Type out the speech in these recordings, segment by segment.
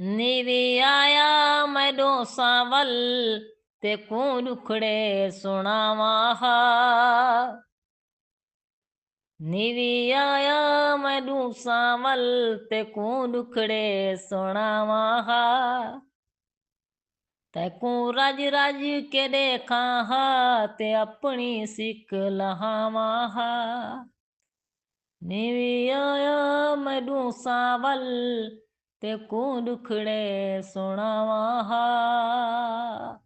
नीवी आया मैं डोसावल ते को दुखड़े सुनावा हा। नीवी आया मैं डोसावल ते को दुखड़े सुनावा हा। तैको राज राज के देखा हा ते अपनी सिक लहावा हा। नीवी आया मैं डोसावल ते को दुखड़े सुनावा हा।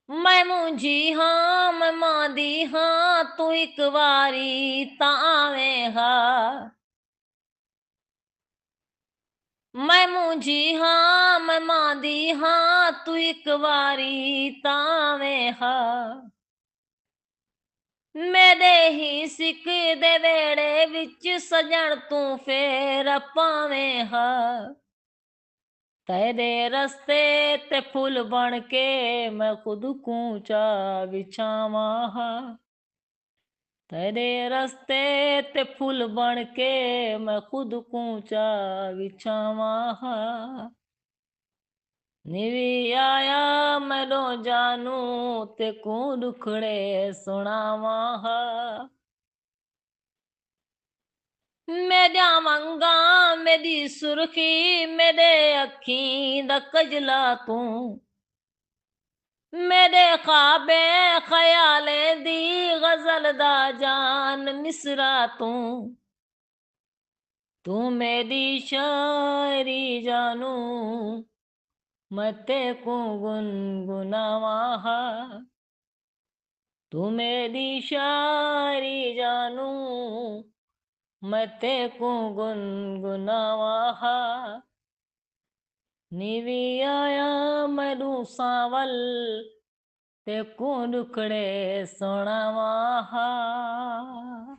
मैं मुंझी हाँ मैं मांदी हाँ तू एक बारी तावे हा। मैं मुंझी हाँ मैं मांदी हाँ तू एक बारी तावे हा। मेरे ही सिक दे वेड़े विच सजन तू फेर पावे हा। तेरे रस्ते ते फूल बन के मैं खुद कूचा बिछावा हा। तेरे रस्ते ते फूल बन के मैं खुद कूचा बिछावा हा। नीवी आया मैं रो जानू ते को दुखड़े सुनावा हा। मैं जावांगा मेरी सुर्खी मेरे अखी दा कजला तू। मेरे ख्वाबे ख्याले दी गजल दा जान मिसरा तू। तू मेरी शायरी जानू मैं तेको गुनगुनावा हा। तू मेरी शायरी जानू मैं तेको गुनगुनावा हा। नीवी आया मैं डूसावल ते को दुखड़े सुनावा हा।